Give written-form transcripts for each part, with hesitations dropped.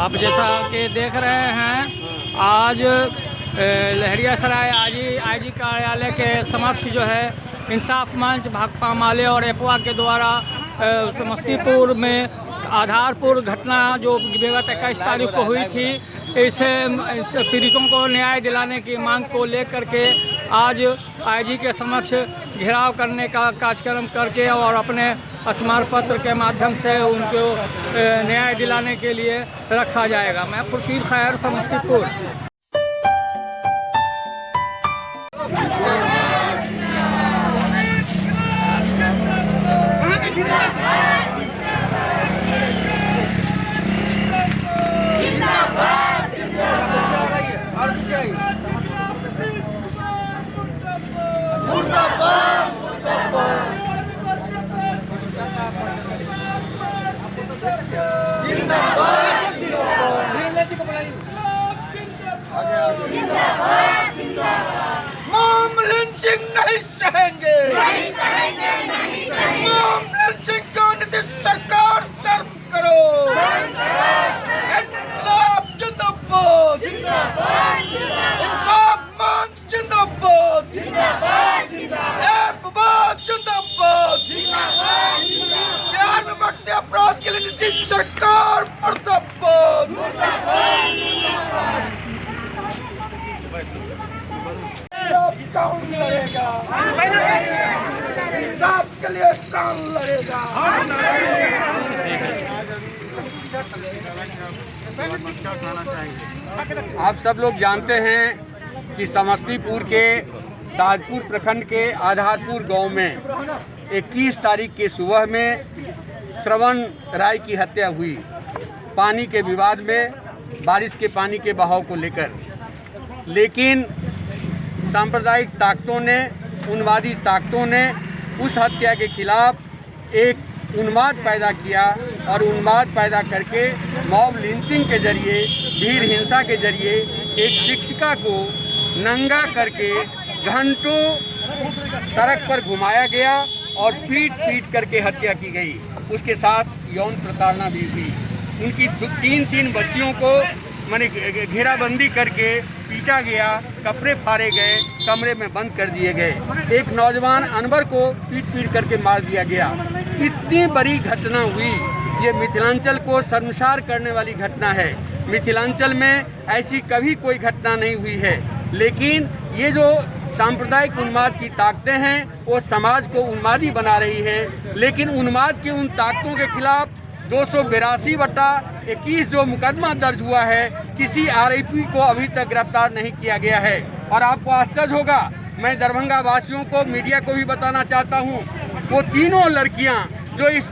आप जैसा कि देख रहे हैं आज लहरियासराय आईजी कार्यालय के समक्ष जो है इंसाफ मंच, भाकपा माले और एपवा के द्वारा समस्तीपुर में आधारपुर घटना जो विगत 21 तारीख को हुई थी, इसे पीड़ितों को न्याय दिलाने की मांग को लेकर के आज आईजी के समक्ष घेराव करने का कार्यक्रम करके और अपने स्मारक पत्र के माध्यम से उनको न्याय दिलाने के लिए रखा जाएगा। मैं खुर्शीद खैर, समस्तीपुर। मॉब लिंचिंग नहीं सहेंगे, मॉब लिंचिंग को नीतीश सरकार शर्म करो। इनकलाब जिंदाबाद, इंसाफ मंच जिंदाबाद, एपवा जिंदाबाद। बिहार में बढ़ते अपराध के लिए नीतीश सरकार मुर्दाबाद। कौन लड़ेगा? इंसाफ के लिए कौन लड़ेगा? आप सब लोग जानते हैं कि समस्तीपुर के ताजपुर प्रखंड के आधारपुर गांव में 21 तारीख के सुबह में श्रवण राय की हत्या हुई। पानी के विवाद में, बारिश के पानी के बहाव को लेकर। लेकिन सांप्रदायिक ताकतों ने, उन्मादी ताकतों ने उस हत्या के खिलाफ एक उन्माद पैदा किया और उन्माद पैदा करके मॉब लिंचिंग के जरिए, भीड़ हिंसा के जरिए एक शिक्षिका को नंगा करके घंटों सड़क पर घुमाया गया और पीट करके हत्या की गई। उसके साथ यौन प्रताड़ना भी हुई। उनकी तीन बच्चियों को मैंने घेराबंदी करके पीटा गया, कपड़े फाड़े गए, कमरे में बंद कर दिए गए। एक नौजवान अनवर को पीट करके मार दिया गया। इतनी बड़ी घटना हुई। ये मिथिलांचल को शर्मसार करने वाली घटना है। मिथिलांचल में ऐसी कभी कोई घटना नहीं हुई है। लेकिन ये जो सांप्रदायिक उन्माद की ताकतें हैं वो समाज को उन्मादी बना रही है। लेकिन उन्माद की उन ताकतों के खिलाफ 282/21 जो मुकदमा दर्ज हुआ है, किसी आरोपी को अभी तक गिरफ्तार नहीं किया गया है। और आपको आश्चर्य होगा, मैं दरभंगा वासियों को, मीडिया को भी बताना चाहता हूं, वो तीनों लड़कियां जो इस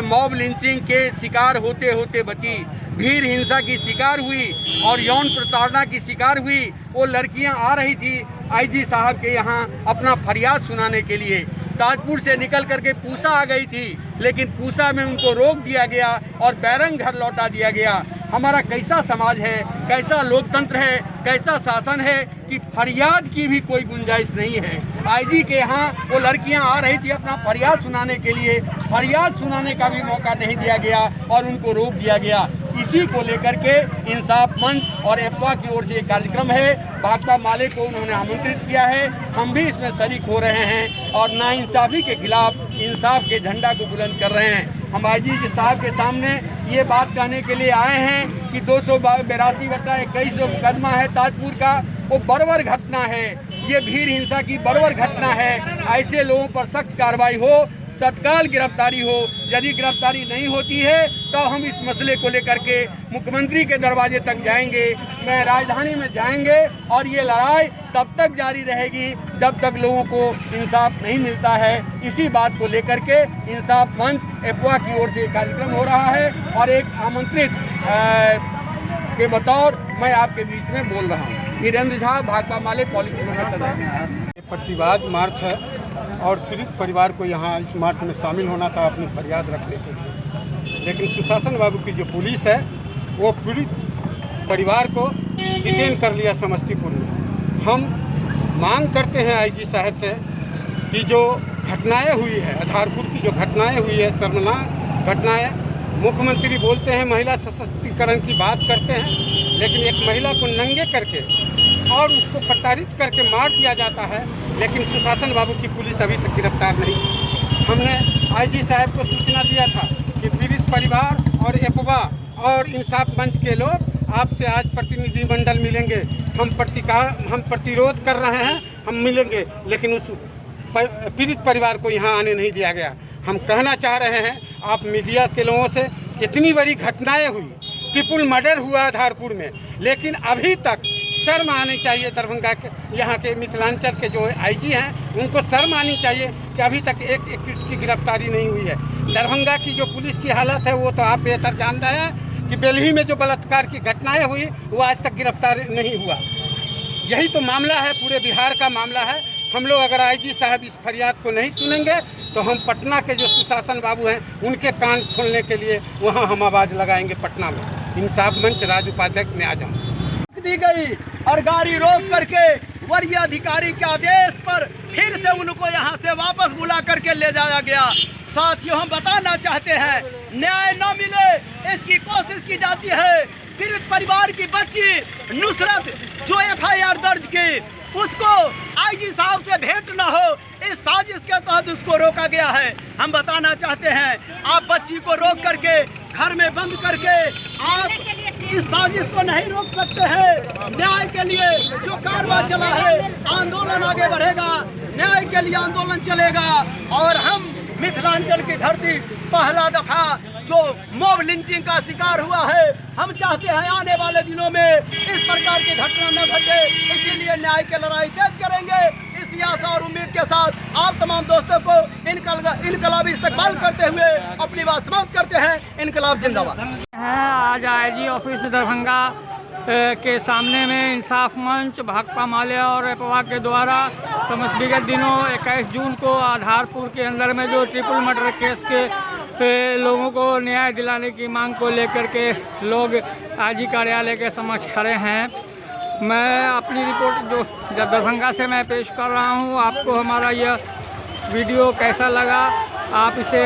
मॉब लिंचिंग के शिकार होते होते बची, भीड़ हिंसा की शिकार हुई और यौन प्रताड़ना की शिकार हुई, वो लड़कियां आ रही थी आईजी साहब के यहाँ अपना फरियाद सुनाने के लिए। ताजपुर से निकल करके पूसा आ गई थी, लेकिन पूसा में उनको रोक दिया गया और बैरंग घर लौटा दिया गया। हमारा कैसा समाज है, कैसा लोकतंत्र है, कैसा शासन है कि फरियाद की भी कोई गुंजाइश नहीं है। आईजी के यहाँ वो लड़कियां आ रही थी अपना फरियाद सुनाने के लिए, फरियाद सुनाने का भी मौका नहीं दिया गया और उनको रोक दिया गया। इसी को लेकर के इंसाफ मंच और एपवा की ओर से एक कार्यक्रम है। भाकपा माले को उन्होंने आमंत्रित किया है, हम भी इसमें शरीक हो रहे हैं और नाइंसाफ़ी के खिलाफ इंसाफ के झंडा को बुलंद कर रहे हैं। हम आईजी साहब के सामने ये बात कहने के लिए आए हैं कि 282/21 जो मुकदमा है ताजपुर का, वो बर्बर घटना है। ये भीड़ हिंसा की बर्बर घटना है। ऐसे लोगों पर सख्त कार्रवाई हो, तत्काल गिरफ्तारी हो। यदि गिरफ्तारी नहीं होती है तो हम इस मसले को लेकर के मुख्यमंत्री के दरवाजे तक जाएंगे, मैं राजधानी में जाएंगे और ये लड़ाई तब तक जारी रहेगी जब तक लोगों को इंसाफ नहीं मिलता है। इसी बात को लेकर के इंसाफ मंच एपवा की ओर से कार्यक्रम हो रहा है और एक आमंत्रित के बतौर मैं आपके बीच में बोल रहा हूँ। वीरेंद्र झा, भाकपा माले पॉलिट ब्यूरो के सदस्य। प्रतिवाद मार्च है और पीड़ित परिवार को यहाँ इस मार्च में शामिल होना था अपनी फरियाद रखने के लिए। लेकिन सुशासन बाबू की जो पुलिस है वो पीड़ित परिवार को डिटेन कर लिया समस्तीपुर में। हम मांग करते हैं आईजी साहब से कि जो घटनाएं हुई है, आधारपुर की जो घटनाएं हुई है, शर्मनाक घटनाएं, मुख्यमंत्री बोलते हैं महिला सशक्तिकरण की बात करते हैं, लेकिन एक महिला को नंगे करके और उसको प्रताड़ित करके मार दिया जाता है, लेकिन सुशासन बाबू की पुलिस अभी तक गिरफ्तार नहीं की। हमने आईजी साहब को सूचना दिया था कि पीड़ित परिवार और एपवा और इंसाफ मंच के लोग आपसे आज प्रतिनिधिमंडल मिलेंगे, हम प्रतिरोध कर रहे हैं, हम मिलेंगे, लेकिन उस पीड़ित परिवार को यहाँ आने नहीं दिया गया। हम कहना चाह रहे हैं, आप मीडिया के लोगों से, इतनी बड़ी घटनाएं हुई, ट्रिपल मर्डर हुआ आधारपुर में, लेकिन अभी तक शर्म आनी चाहिए दरभंगा के, यहाँ के मिथिलांचल के जो आईजी हैं उनको शर्म आनी चाहिए कि अभी तक एक की गिरफ्तारी नहीं हुई है। दरभंगा की जो पुलिस की हालत है वो तो आप बेहतर जान रहे हैं कि बेल्ही में जो बलात्कार की घटनाएं हुई वो आज तक गिरफ्तार नहीं हुआ। यही तो मामला है, पूरे बिहार का मामला है। हम लोग अगर आईजी साहब इस फरियाद को नहीं सुनेंगे तो हम पटना के जो सुशासन बाबू हैं उनके कान खोलने के लिए वहाँ हम आवाज़ लगाएंगे पटना में। इंसाफ मंच राज्य उपाध्यक्ष ने आज दी गई और गाड़ी रोक करके वरीय अधिकारी के आदेश पर फिर से उनको यहाँ से वापस बुला करके ले जाया गया। साथियों, हम बताना चाहते हैं, न्याय न मिले इसकी कोशिश की जाती है। पीड़ित परिवार की बच्ची नुसरत जो एफआईआर दर्ज की, उसको आईजी साहब से भेंट न हो, इस साजिश के तहत उसको रोका गया है। हम बताना चाहते हैं, आप बच्ची को रोक करके घर में बंद करके आप इस साजिश को नहीं रोक सकते हैं। न्याय के लिए जो कार्रवाई चला है, आंदोलन आगे बढ़ेगा, न्याय के लिए आंदोलन चलेगा। और हम मिथिलांचल की धरती पहला दफा जो मॉब लिंचिंग का शिकार हुआ है, हम चाहते हैं आने वाले दिनों में इस प्रकार की घटना न घटे, इसीलिए न्याय की लड़ाई तेज करेंगे। इसी आशा और उम्मीद के साथ आप तमाम दोस्तों को इनकलाबी इस्तकबाल करते हुए अपनी बात समाप्त करते हैं। इनकलाब जिंदाबाद। आज आईजी ऑफिस दरभंगा के सामने में इंसाफ मंच, भाकपा माले और एपवा के द्वारा समस्त विगत दिनों 21 जून को आधारपुर के अंदर में जो ट्रिपल मर्डर केस के लोगों को न्याय दिलाने की मांग को लेकर के लोग आईजी कार्यालय के समक्ष खड़े हैं। मैं अपनी रिपोर्ट जो दरभंगा से मैं पेश कर रहा हूं। आपको हमारा यह वीडियो कैसा लगा, आप इसे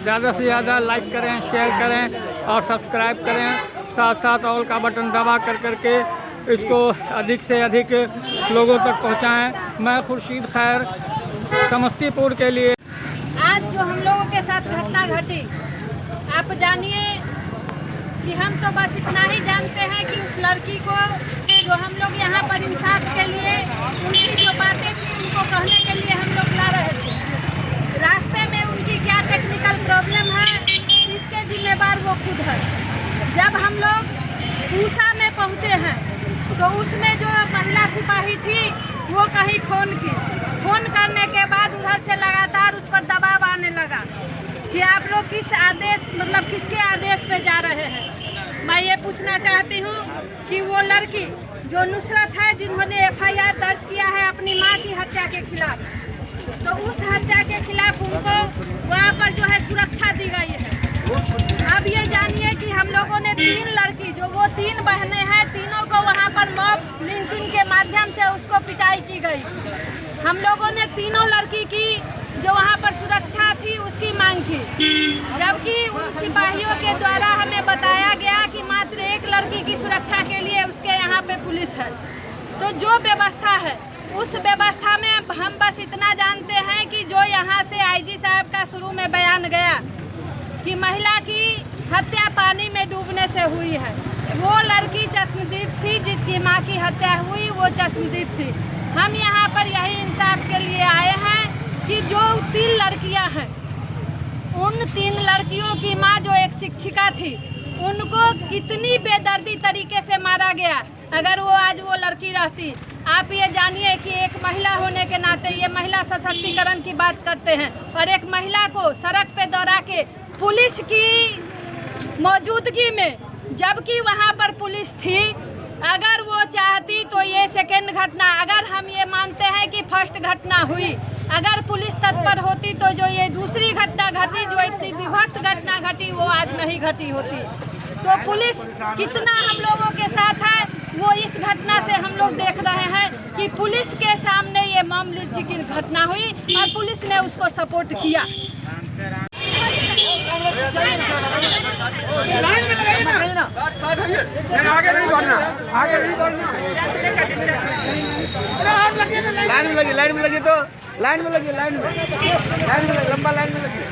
ज़्यादा से ज़्यादा लाइक करें, शेयर करें और सब्सक्राइब करें। साथ साथ ऑल का बटन दबा करके इसको अधिक से अधिक लोगों तक पहुंचाएं। मैं खुर्शीद खैर, समस्तीपुर के लिए। आज जो हम लोगों के साथ घटना घटी, आप जानिए कि हम तो बस इतना ही जानते हैं कि उस लड़की को जो हम लोग यहाँ पर इंसाफ के लिए उनकी जो बातें थी उनको कहने के लिए हम लोग ला रहे थे। रास्ते में उनकी क्या टेक्निकल प्रॉब्लम है इसके जिम्मेदार वो खुद है। जब हम लोग पूसा में पहुँचे हैं तो उसमें जो महिला सिपाही थी वो कहीं फोन करने के बाद उधर से लगातार उस पर दबाव आने लगा कि आप लोग किस आदेश मतलब किसके आदेश पे जा रहे हैं। मैं ये पूछना चाहती हूँ कि वो लड़की जो नुसरत है जिन्होंने एफआईआर दर्ज किया है अपनी माँ की हत्या के खिलाफ, तो उस हत्या के खिलाफ उनको वहाँ पर जो है सुरक्षा दी गई है। अब ये जानिए कि हम लोगों ने 3 लड़की जो वो 3 बहनें हैं, तीनों को वहाँ पर मॉब लिंचिंग के माध्यम से उसको पिटाई की गई। हम लोगों ने तीनों लड़की की जो वहाँ पर सुरक्षा थी उसकी मांग की, जबकि उन सिपाहियों के द्वारा हमें बताया गया कि मात्र एक लड़की की सुरक्षा के लिए उसके यहाँ पे पुलिस है। तो जो व्यवस्था है उस व्यवस्था में हम बस इतना जानते हैं कि जो यहाँ से आईजी साहब का शुरू में बयान गया कि महिला की हत्या पानी में डूबने से हुई है, वो लड़की चश्मदीद थी जिसकी माँ की हत्या हुई, वो चश्मदीद थी। हम यहाँ पर यही इंसाफ के लिए आए हैं कि जो 3 लड़कियाँ हैं, उन 3 लड़कियों की माँ जो एक शिक्षिका थी, उनको कितनी बेदर्दी तरीके से मारा गया। अगर वो आज वो लड़की रहती, आप ये जानिए कि एक महिला होने के नाते ये महिला सशक्तिकरण की बात करते हैं और एक महिला को सड़क पे दौड़ा के पुलिस की मौजूदगी में, जबकि वहाँ पर पुलिस थी, अगर वो चाहती तो ये सेकेंड घटना, अगर हम ये मानते हैं कि फर्स्ट घटना हुई, अगर पुलिस तत्पर होती तो जो ये दूसरी घटना घटी, जो इतनी विभत्स घटना घटी, वो आज नहीं घटी होती। तो पुलिस कितना हम लोगों के साथ है वो इस घटना से हम लोग देख रहे हैं कि पुलिस के सामने ये मामले की घटना हुई और पुलिस ने उसको सपोर्ट किया। आगे नहीं बढ़ना, आगे नहीं बढ़ना। लाइन में लगी, लाइन में लगी तो लाइन में लगी, लाइन में लगी, लंबा लाइन में लगी।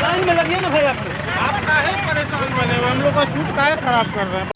लाइन में लगिए ना भाई, आप काहे परेशान बने हुए, हम लोग का सूट काहे खराब कर रहे हैं।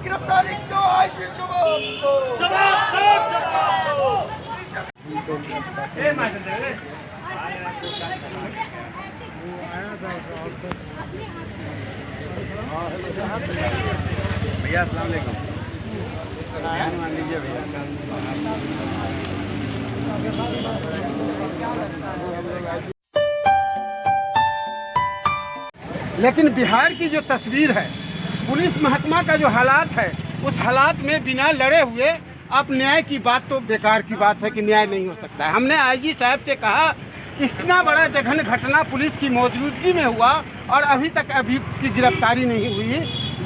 गिरफ्तारी क्यों आई थी? जवाब दो। भैया अस्सलाम वालेकुम। मान लीजिए भैया। लेकिन बिहार की जो तस्वीर है, पुलिस महकमा का जो हालात है, उस हालात में बिना लड़े हुए अब न्याय की बात तो बेकार की बात है कि न्याय नहीं हो सकता है। हमने आईजी साहब से कहा, इतना बड़ा जघन्य घटना पुलिस की मौजूदगी में हुआ और अभी तक अभियुक्त की गिरफ्तारी नहीं हुई,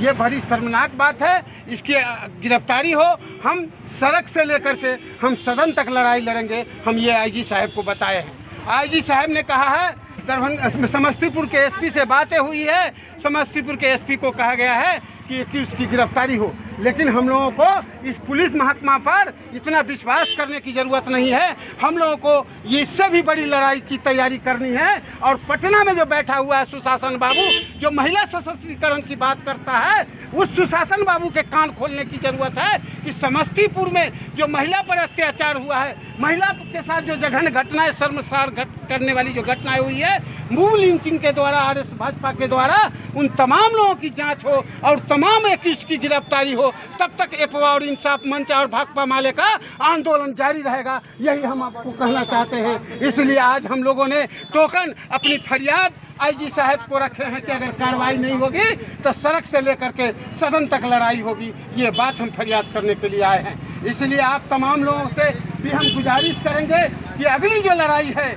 ये बड़ी शर्मनाक बात है। इसकी गिरफ्तारी हो, हम सड़क से लेकर के हम सदन तक लड़ाई लड़ेंगे, हम ये आईजी साहब को बताए हैं। आईजी साहब ने कहा है, दरभंगा समस्तीपुर के एसपी से बातें हुई है, समस्तीपुर के एसपी को कहा गया है कि उसकी गिरफ्तारी हो, लेकिन हम लोगों को इस पुलिस महकमा पर इतना विश्वास करने की ज़रूरत नहीं है। हम लोगों को ये इससे भी बड़ी लड़ाई की तैयारी करनी है। और पटना में जो बैठा हुआ है सुशासन बाबू, जो महिला सशक्तिकरण की बात करता है, उस सुशासन बाबू के कान खोलने की ज़रूरत है कि समस्तीपुर में जो महिला पर अत्याचार हुआ है, महिला के साथ जो जघन्य घटनाएं, शर्मसार करने वाली जो घटनाएं हुई है, मूव लिंचिंग के द्वारा, आरएस भाजपा के द्वारा, उन तमाम लोगों की जांच हो और तमाम एकिस्ट की गिरफ्तारी हो। तब तक एपवा और इंसाफ मंच और भाकपा माले का आंदोलन जारी रहेगा, यही हम आपको कहना चाहते हैं। इसलिए आज हम लोगों ने टोकन अपनी फरियाद आईजी साहब को रखे हैं कि अगर कार्रवाई नहीं होगी तो सड़क से लेकर के सदन तक लड़ाई होगी। ये बात हम फरियाद करने के लिए आए हैं। इसलिए आप तमाम लोगों से भी हम गुजारिश करेंगे कि अगली जो लड़ाई है,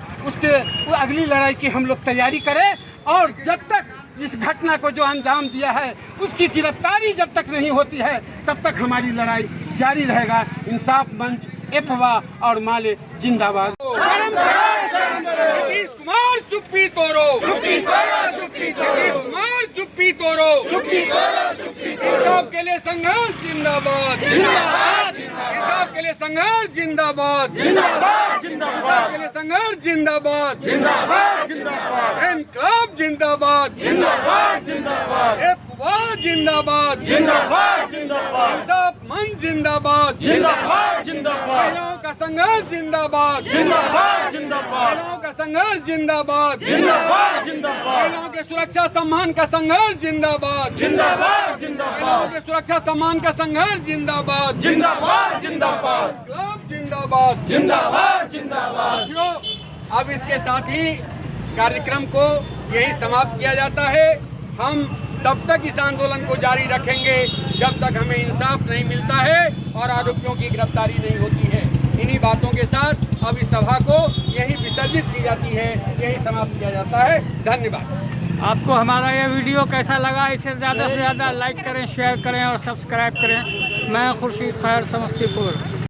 अगली लड़ाई की हम लोग तैयारी करें, और जब तक इस घटना को जो अंजाम दिया है उसकी गिरफ्तारी जब तक नहीं होती है, तब तक हमारी लड़ाई जारी रहेगा। इंसाफ मंच, एपवा और माले जिंदाबाद। नीतीश कुमार चुप्पी तोड़ो, इंसाफ के लिए संघर्ष जिंदाबाद, इंसाफ के लिए संघर्ष जिंदाबाद, इंसाफ के लिए संघर्ष जिंदाबाद, इनकलाब जिंदाबाद, एपवा जिंदाबाद, इंसाफ मंच जिंदाबाद, महिलाओं का संघर्ष जिंदाबाद, महिलाओं का संघर्ष जिंदाबाद, महिलाओं के सुरक्षा सम्मान का संघर्ष जिंदाबाद, महिलाओं के सुरक्षा सम्मान का संघर्ष जिंदाबाद, जिंदाबाद। अब इसके साथ ही कार्यक्रम को यही समाप्त किया जाता है। हम तब तक इस आंदोलन को जारी रखेंगे जब तक हमें इंसाफ नहीं मिलता है और आरोपियों की गिरफ्तारी नहीं होती है। इन्हीं बातों के साथ अब इस सभा को यही विसर्जित की जाती है, यही समाप्त किया जाता है। धन्यवाद। आपको हमारा यह वीडियो कैसा लगा, इसे ज़्यादा से ज़्यादा लाइक करें, शेयर करें और सब्सक्राइब करें। मैं खुर्शीद खैर, समस्तीपुर।